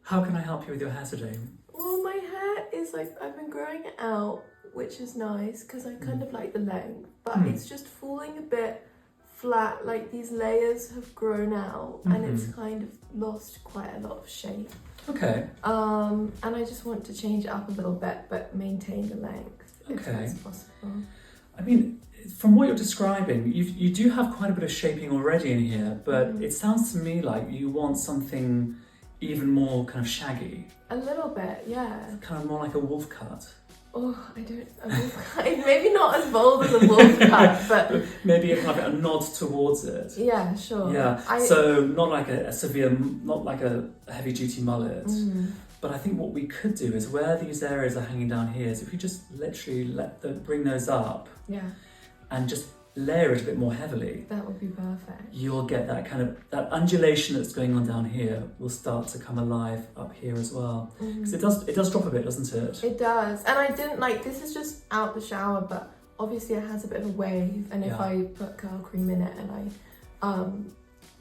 How can I help you with your hair today? Well, my hair is like, I've been growing it out, which is nice because I kind of like the length, but it's just falling a bit flat, like these layers have grown out and it's kind of lost quite a lot of shape. Okay. And I just want to change it up a little bit, but maintain the length if that's possible. I mean, from what you're describing, you do have quite a bit of shaping already in here, but it sounds to me like you want something even more kind of shaggy. A little bit, yeah. Kind of more like a wolf cut. Oh, I don't, a wolf cut, maybe not as bold as a wolf cut, but... Maybe like a nod towards it. Yeah, sure. Yeah, so not like a severe, not like a heavy duty mullet. But I think what we could do is where these areas are hanging down here is if we just literally bring those up and just layer it a bit more heavily. That would be perfect. You'll get that kind of, that undulation that's going on down here will start to come alive up here as well. Because it does drop a bit, doesn't it? It does. And I didn't like, this is just out the shower, but obviously it has a bit of a wave. And if I put curl cream in it and I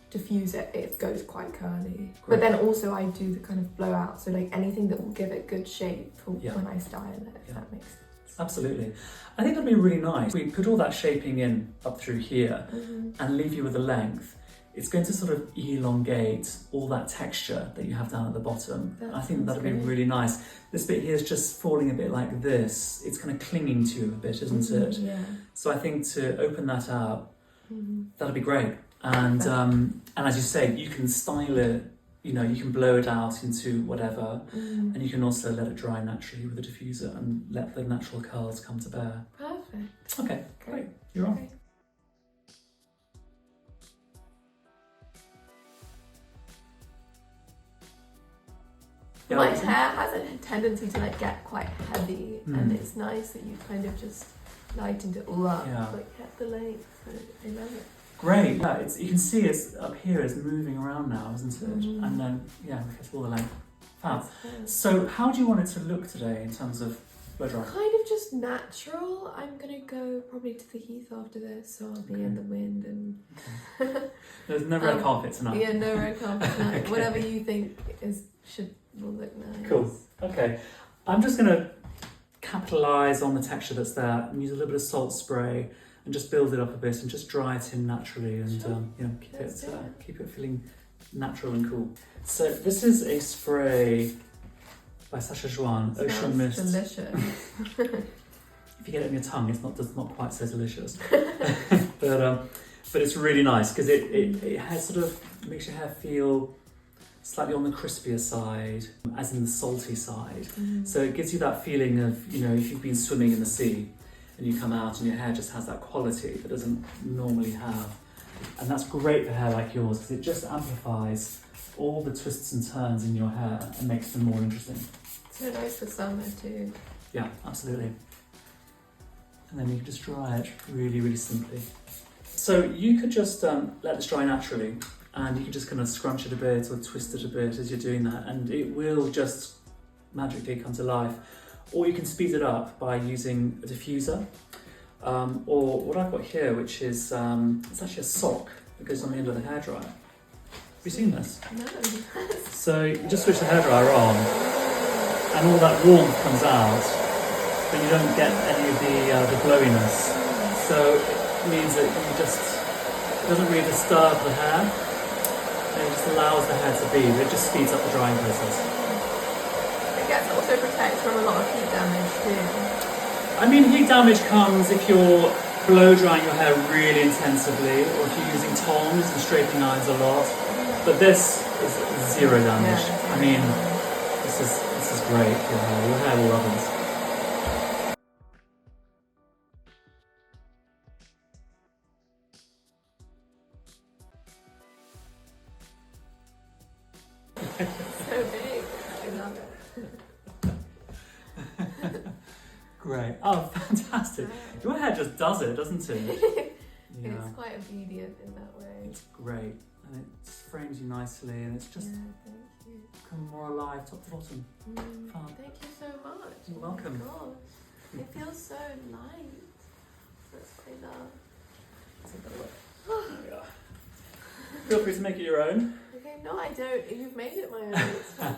diffuse it, it goes quite curly. Great. But then also I do the kind of blowout, so like anything that will give it good shape for when I style it, if that makes sense. Absolutely. I think that'd be really nice. We put all that shaping in up through here and leave you with a length. It's going to sort of elongate all that texture that you have down at the bottom. I think that'd be really nice. This bit here is just falling a bit like this. It's kind of clinging to you a bit, isn't it? Yeah. So I think to open that out, that'd be great. And as you say, you can style it, you know, you can blow it out into whatever, and you can also let it dry naturally with a diffuser and let the natural curls come to bear. Perfect. Okay, great. You're on. Yeah, my hair has a tendency to like get quite heavy, and it's nice that you kind of just lightened it all up, like kept the length. So I love it. Great. Yeah, you can see it's up here is moving around now, isn't it? And then it's all the length. Fab. So how do you want it to look today in terms of blow dry? Kind of just natural. I'm gonna go probably to the heath after this, so I'll be in the wind and. There's no red carpet tonight. Yeah, no red carpet tonight. Whatever you think will look nice. Cool. Okay. I'm just gonna capitalise on the texture that's there and use a little bit of salt spray and just build it up a bit and just dry it in naturally and keep it feeling natural and cool. So this is a spray by Sacha Joanne, Ocean Mist. Delicious. If you get it in your tongue, it's not quite so delicious. but it's really nice because it has sort of makes your hair feel slightly on the crispier side, as in the salty side. So it gives you that feeling of, you know, if you've been swimming in the sea and you come out and your hair just has that quality that it doesn't normally have. And that's great for hair like yours because it just amplifies all the twists and turns in your hair and makes them more interesting. So nice for summer too. Yeah, absolutely. And then you can just dry it really, really simply. So you could just let this dry naturally and you can just kind of scrunch it a bit or twist it a bit as you're doing that and it will just magically come to life. Or you can speed it up by using a diffuser, or what I've got here, which is it's actually a sock that goes on the end of the hairdryer. Have you seen this? No. So you just switch the hairdryer on, and all that warmth comes out, but you don't get any of the blowiness. So it means that it doesn't really disturb the hair. It just allows the hair to be, but it just speeds up the drying process. I guess it also protects from a lot of heat damage too. I mean, heat damage comes if you're blow drying your hair really intensively, or if you're using tongs and scraping irons a lot. But this is zero damage. I mean, this is great for your hair. Your hair will love this. So big. I love it. Great. Oh, fantastic. Your hair just does it, doesn't it? Yeah. It's quite obedient in that way. It's great. And it frames you nicely and it's just thank you. become more alive top to bottom. Fun. Thank you so much. You're welcome. Oh my gosh. It feels so light. That's what I love. Let's have a look. There we are. Feel free to make it your own. Okay, no I don't. You've made it my own. It's fine.